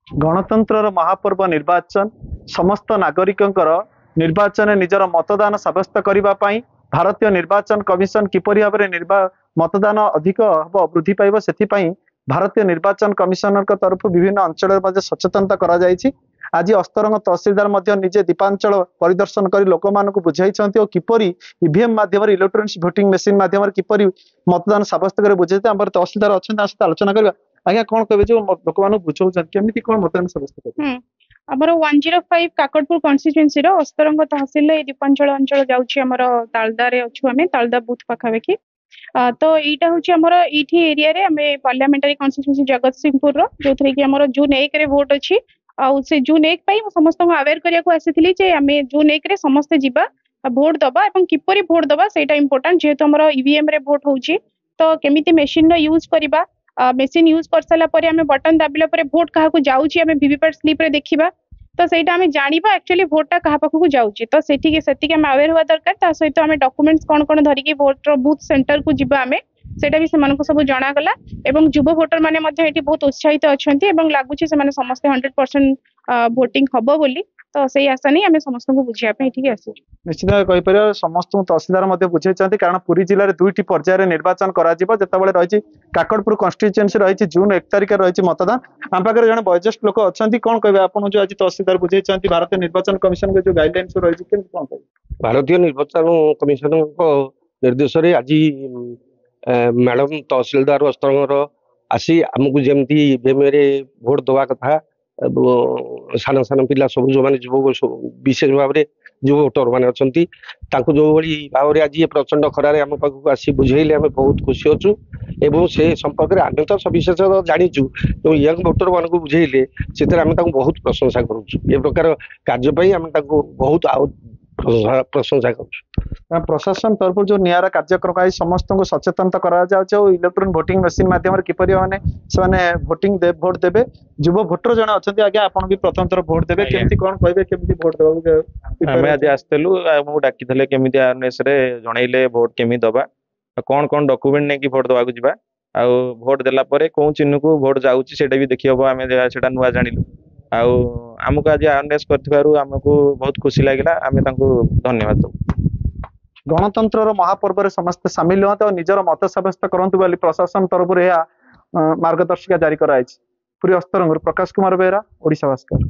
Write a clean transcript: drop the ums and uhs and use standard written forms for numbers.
गणतंत्र महापर्व निर्वाचन समस्त नागरिकंकर निर्वाचन निजर मतदान सब्यस्त करने भारतीय निर्वाचन कमिशन किपरि भाव में मतदान अधिक हम वृद्धि पाइब से भारतीय निर्वाचन कमिशनर तरफ विभिन्न अंचल सचेतनता करा आज अस्तरंग तहसीलदार निजे दीपांचल परिदर्शन कर लोक मान बुझाई किपरि ईवीएम माध्यम इलेक्ट्रोनिक्स भोटिंग मेसीन माध्यम किपरि मतदान सब्यस्त कर बुझे तहसीलदार अच्छा आलोचना करवा आज्ञा कौन कहे जो लोक मान बुझाऊँ केमी कौन मतदान सब्यस्त कर आमर 105 काकटपुर कन्स्टिट्युएंसी अस्तरंग तहसील दीपांचल अंचल जाऊँगी आमर तालदारे अच्छु आम तालदा बुथ पाखापाखि तो यहाँ हूँ आमर ये एरिया रे आम पार्लियामेंटारी कन्स्टिट्युएंसी जगत सिंहपुर जो थे कि आमर जून 1 रे भोट अच्छी से जून 1 समस्त अवेयर करने आसी आम जून 1 रे समस्ते जीवा भोट दबा किपरि भोट दबा से इम्पोर्टाट जेहेतु आमर ईवीएम रे भोट होची तो केमिति मेसीन यूज करबा मेसीन यूज कर सारा पर आम बटन दाबिला पर भोट क्या जाऊँगी आम वीवीपैट स्लिप रे देखिबा तो सहीटा आम जाना एक्चुअली भोटा क्या पाखक जाऊँगी तो से आम अवेयर हुआ दरकार सहित आम डॉक्यूमेंट्स कौन कौन धरिकी भोटर बूथ सेंटर को जीवा आम सेटा भी से सब जनागला एवं युव भोटर मैंने बहुत उत्साहित अच्छा लगुच से समस्ते 100% भोटिंग हम बोली तो से आशा नहीं आम समस्त को बुझापी ठीक आस निश्चित भाव समस्त तहसीलदार बुझे कारण पुरी जिले में 2टी पर्यायर निर्वाचन करते रही काकटपुर कन्स्टिट्युएंसी रही जून 1 तारिख रही मतदान आम पाखे जन वयोज्येष्ठ लोक अच्छा कौन कहे आप जो आज तहसीलदार बुझे भारतीय निर्वाचन कमिशन जो गाइडलाइन रही कौन कहे भारतीय निर्वाचन कमिशन निर्देश आज मैडम तहसीलदार अस्तरंगर आसी आमको जमी ईवीएम भोट दवा कथा सान सान पिला सब जो मैंने युवक विशेष भाव में युव भोटर मैंने अच्छा जो भाव में आज प्रचंड खरारे आम पाखक आसी बुझेले आम बहुत खुशी अच्छु एवं से संपर्क में आम तो सविशेष जाचु जो यंग भोटर मान बुझेले से बहुत प्रशंसा करुँ प्रकार कार्यपाई आम बहुत प्रशंसा कर प्रशासन तरफ जो निरा कार्यक्रम आई समस्त को सचेतनता करा इलेक्ट्रोनिक भोटिंग मशीन माध्यम किपरि माने भोटिंग भोट देवे युव भोटर जन अच्छा आज्ञा आपन भी प्रथम थर भोट देवे केमती कौन कहबे केमती भोट देबा हमें आज आसतेलु मु डाकिथले केमती अवेयरनेस रे जणैले भोट केमी दबा कौन कौन डॉक्यूमेंट नेकी भोट दबा को जिबा आ भोट देला परे कोन चिन्ह को भोट जाउची सेटा भी देखि हबो आमे सेटा नुवा जानिलु आमको आज अवेयरनेस करथिबारु बहुत खुशी लगिला आमे तांको धन्यवाद दो गणतंत्र महापर्व में समस्त सामिल हुआ निजर मत सब्यस्त करंतु प्रशासन तरफ मार्गदर्शिका जारी कराई पुरी अस्तरंग प्रकाश कुमार बेहरा ओडिशा भास्कर।